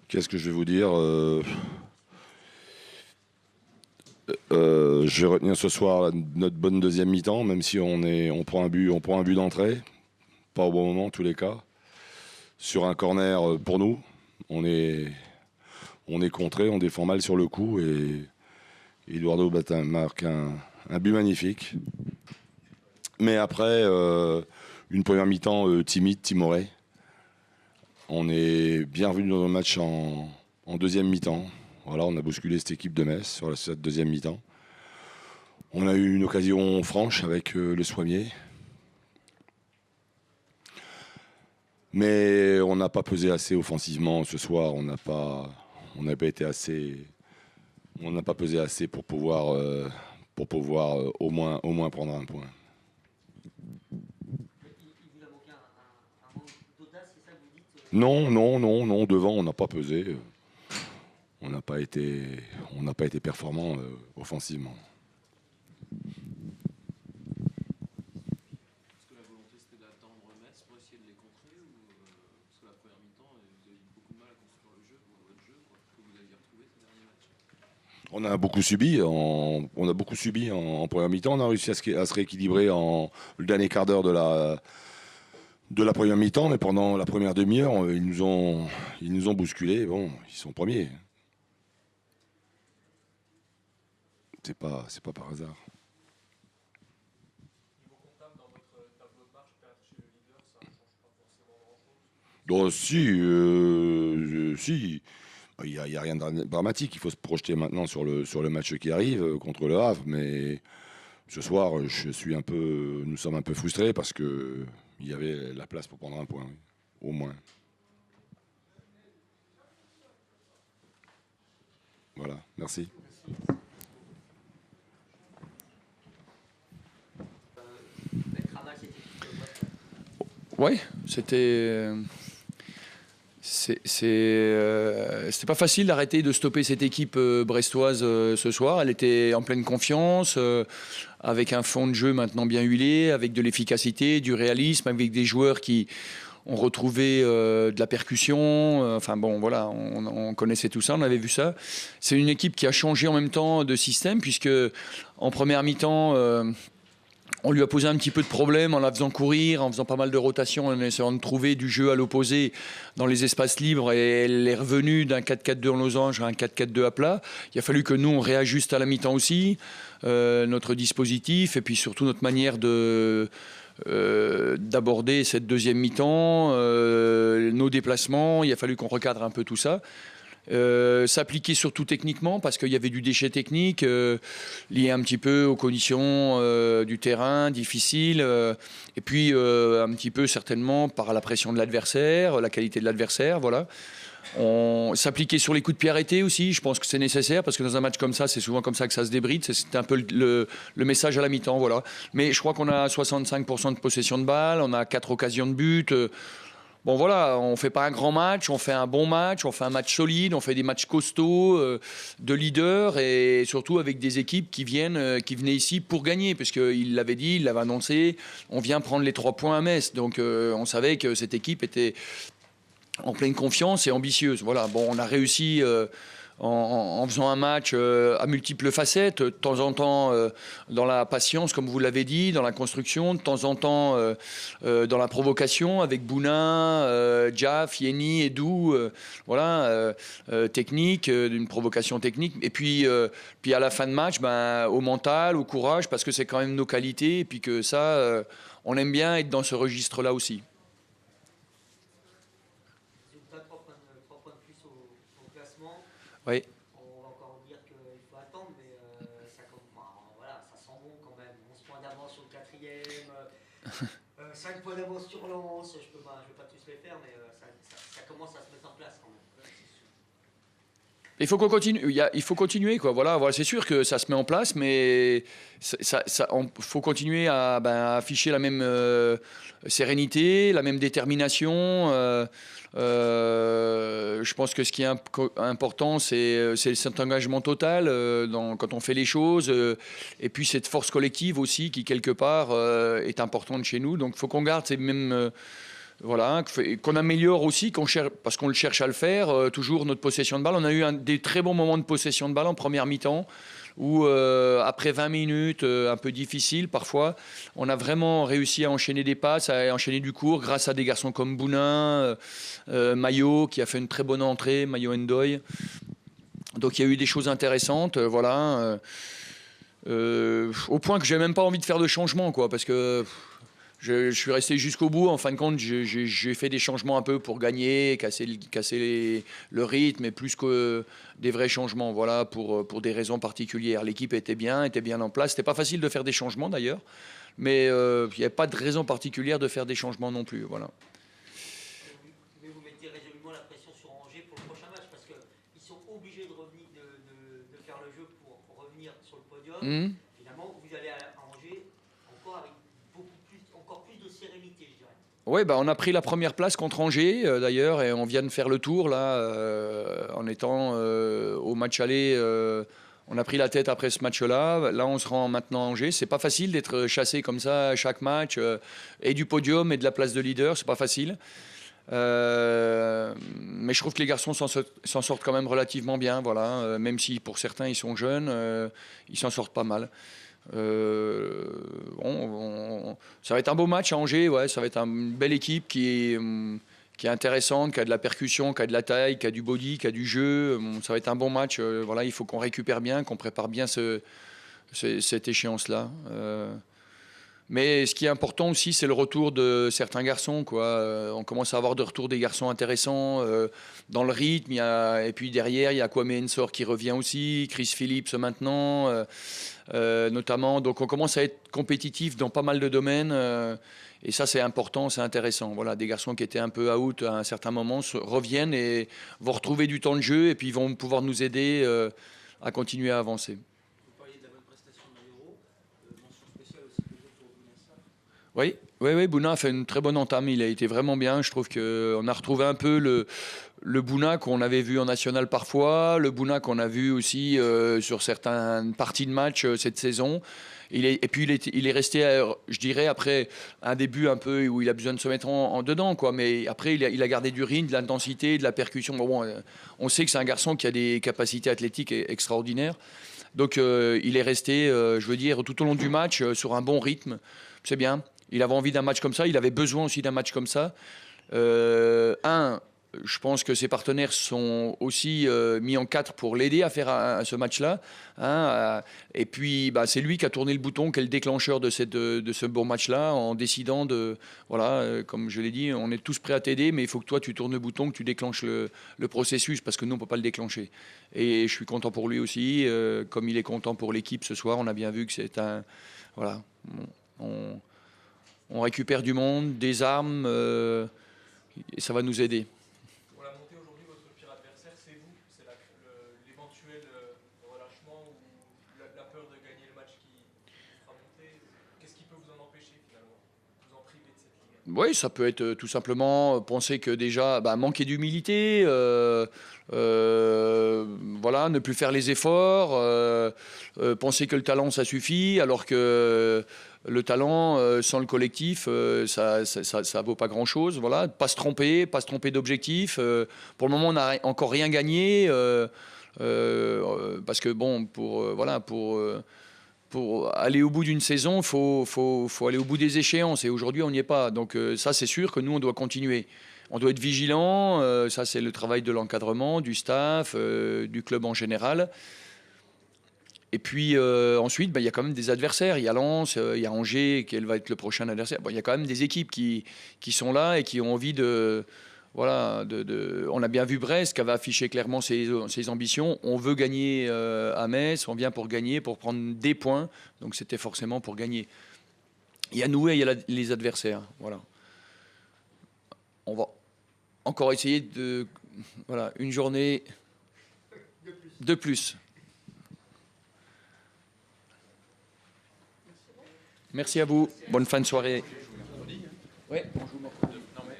Qu'est-ce que je vais vous dire je vais retenir ce soir notre bonne deuxième mi-temps, même si on prend un but d'entrée, pas au bon moment en tous les cas. Sur un corner pour nous, on est, on est contré, on défend mal sur le coup et Eduardo marque un but magnifique. Mais après, une première mi-temps timide, timorée. On est bien revenu dans le match en deuxième mi-temps. Voilà, on a bousculé cette équipe de Metz sur cette deuxième mi-temps. On a eu une occasion franche avec le Soimier. Mais on n'a pas pesé assez offensivement ce soir. On n'a pas pesé assez pour pouvoir, au moins prendre un point. Non, non, non, non. Devant, on n'a pas pesé. On n'a pas été performant offensivement. Est-ce que la volonté c'était d'attendre Metz pour essayer de les contrer ou parce que la première mi-temps vous avez eu beaucoup de mal à construire le jeu, votre jeu, quoi, que vous aviez retrouvé ces derniers matchs? On a beaucoup subi en première mi-temps. On a réussi à se rééquilibrer en le dernier quart d'heure de la première mi-temps, mais pendant la première demi-heure, ils nous ont bousculés. Bon, ils sont premiers. C'est pas par hasard. Niveau comptable, dans votre tableau de marche, perdre chez le leader, ça ne change pas forcément grand-chose. Donc, si. Il y a rien de dramatique. Il faut se projeter maintenant sur le match qui arrive contre le Havre. Mais ce soir, nous sommes un peu frustrés parce qu'il y avait la place pour prendre un point, oui, au moins. Voilà, merci. Oui, c'était pas facile d'arrêter de stopper cette équipe brestoise ce soir. Elle était en pleine confiance, avec un fond de jeu maintenant bien huilé, avec de l'efficacité, du réalisme, avec des joueurs qui ont retrouvé de la percussion. Enfin bon, voilà, on connaissait tout ça, on avait vu ça. C'est une équipe qui a changé en même temps de système, puisque en première mi-temps, on lui a posé un petit peu de problème en la faisant courir, en faisant pas mal de rotations, en essayant de trouver du jeu à l'opposé dans les espaces libres. Et elle est revenue d'un 4-4-2 en losange à un 4-4-2 à plat. Il a fallu que nous, on réajuste à la mi-temps aussi notre dispositif et puis surtout notre manière d'aborder cette deuxième mi-temps, nos déplacements. Il a fallu qu'on recadre un peu tout ça. S'appliquer surtout techniquement parce qu'il y avait du déchet technique lié un petit peu aux conditions du terrain difficiles et puis un petit peu certainement par la pression de l'adversaire, la qualité de l'adversaire, voilà. On s'appliquer sur les coups de pied arrêtés aussi, je pense que c'est nécessaire parce que dans un match comme ça, c'est souvent comme ça que ça se débride. C'est un peu le message à la mi-temps, voilà. Mais je crois qu'on a 65% de possession de balle, on a 4 occasions de but. Bon voilà, on fait pas un grand match, on fait un bon match, on fait un match solide, on fait des matchs costauds, de leaders et surtout avec des équipes qui venaient ici pour gagner, parce qu'il l'avait dit, il l'avait annoncé, on vient prendre les 3 points à Metz. Donc on savait que cette équipe était en pleine confiance et ambitieuse. Voilà, bon, on a réussi en faisant un match à multiples facettes, de temps en temps dans la patience, comme vous l'avez dit, dans la construction, de temps en temps dans la provocation, avec Bouna, Jaff, Yeni, Edou, voilà, technique, d'une provocation technique. Et puis à la fin de match, au mental, au courage, parce que c'est quand même nos qualités, et puis que ça, on aime bien être dans ce registre-là aussi. Oui. On va encore dire qu'il faut attendre, mais voilà, ça sent bon quand même. 11 points d'avance sur le quatrième, 5 points d'avance sur Lens. Je ne vais pas tous les faire, mais ça commence à se mettre en place quand même. Il faut qu'on continue. Il faut continuer, quoi. Voilà, c'est sûr que ça se met en place, mais faut continuer à afficher la même sérénité, la même détermination. Je pense que ce qui est important, c'est cet engagement total quand on fait les choses, et puis cette force collective aussi qui quelque part est importante chez nous. Donc, il faut qu'on garde ces mêmes Voilà, qu'on améliore aussi, parce qu'on le cherche à le faire, toujours notre possession de balle. On a eu des très bons moments de possession de balle en première mi-temps, où après 20 minutes, un peu difficile parfois, on a vraiment réussi à enchaîner des passes, à enchaîner du court, grâce à des garçons comme Bounin, Mayo, qui a fait une très bonne entrée, Mayo Ndoye. Donc il y a eu des choses intéressantes, voilà. Au point que j'ai même pas envie de faire de changement, quoi, parce que je suis resté jusqu'au bout. En fin de compte, j'ai fait des changements un peu pour gagner, casser le rythme, et plus que des vrais changements, voilà, pour des raisons particulières. L'équipe était bien en place. C'était pas facile de faire des changements d'ailleurs, mais il n'y avait pas de raison particulière de faire des changements non plus, voilà. Mais vous mettez résolument la pression sur Angers pour le prochain match parce qu'ils sont obligés de revenir, de faire le jeu pour revenir sur le podium. Finalement, vous allez à Angers encore avec encore plus de sérénité, je dirais. Oui, bah, on a pris la première place contre Angers, d'ailleurs, et on vient de faire le tour, là, en étant au match aller. On a pris la tête après ce match-là. Là, on se rend maintenant à Angers. C'est pas facile d'être chassé comme ça à chaque match, et du podium et de la place de leader. C'est pas facile. Mais je trouve que les garçons s'en sortent quand même relativement bien, voilà. Même si pour certains ils sont jeunes, ils s'en sortent pas mal. Ça va être un beau match à Angers, ouais, ça va être une belle équipe qui est intéressante, qui a de la percussion, qui a de la taille, qui a du body, qui a du jeu. Ça va être un bon match. Voilà, il faut qu'on récupère bien, qu'on prépare bien cette échéance-là. Mais ce qui est important aussi, c'est le retour de certains garçons, quoi. On commence à avoir de retour des garçons intéressants dans le rythme. Et puis derrière, il y a Kwame Ensor qui revient aussi, Chris Phillips maintenant, notamment. Donc on commence à être compétitif dans pas mal de domaines. Et ça, c'est important, c'est intéressant. Voilà, des garçons qui étaient un peu out à un certain moment reviennent et vont retrouver du temps de jeu et puis vont pouvoir nous aider à continuer à avancer. Vous parliez de la bonne prestation de Mayoro. Mention spéciale aussi peut-être pour Bouna Sarr. Oui, Bouna a fait une très bonne entame. Il a été vraiment bien. Je trouve qu'on a retrouvé un peu le Bouna qu'on avait vu en national parfois, le Bouna qu'on a vu aussi sur certaines parties de match cette saison. Et puis il est resté, je dirais, après un début un peu où il a besoin de se mettre en dedans, quoi. Mais après, il a gardé du rythme, de l'intensité, de la percussion. Bon, on sait que c'est un garçon qui a des capacités athlétiques extraordinaires. Donc il est resté, je veux dire, tout au long du match sur un bon rythme. C'est bien. Il avait envie d'un match comme ça. Il avait besoin aussi d'un match comme ça. Je pense que ses partenaires sont aussi mis en quatre pour l'aider à faire ce match-là. Et puis, bah, c'est lui qui a tourné le bouton, qui est le déclencheur de ce bon match-là, en décidant de... Voilà, comme je l'ai dit, on est tous prêts à t'aider, mais il faut que toi, tu tournes le bouton, que tu déclenches le processus, parce que nous, on ne peut pas le déclencher. Et je suis content pour lui aussi, comme il est content pour l'équipe ce soir. On a bien vu que c'est un... Voilà, on récupère du monde, des armes, et ça va nous aider. Pour la montée aujourd'hui, votre pire adversaire, c'est vous. C'est l'éventuel relâchement ou la peur de gagner le match qui fera monter. Qu'est-ce qui peut vous en empêcher finalement, vous en priver de cette ligue? Oui, ça peut être tout simplement penser que déjà, manquer d'humilité, voilà, ne plus faire les efforts, penser que le talent, ça suffit, alors que le talent, sans le collectif, ça vaut pas grand-chose. Voilà, pas se tromper d'objectif. Pour le moment, on n'a encore rien gagné, parce que bon, pour aller au bout d'une saison, il faut aller au bout des échéances. Et aujourd'hui, on n'y est pas. Donc ça, c'est sûr que nous, on doit continuer. On doit être vigilant. Ça, c'est le travail de l'encadrement, du staff, du club en général. Et puis ensuite, il y a quand même des adversaires. Il y a Lens, il y a Angers, quel va être le prochain adversaire. Il y a quand même des équipes qui sont là et qui ont envie de... Voilà, on a bien vu Brest qui avait affiché clairement ses ambitions. On veut gagner à Metz, on vient pour gagner, pour prendre des points. Donc c'était forcément pour gagner. Il y a nous et il y a les adversaires. Voilà. On va encore essayer de... Voilà, une journée de plus. Merci à vous. Bonne fin de soirée. Oui, on joue mercredi. Non mais,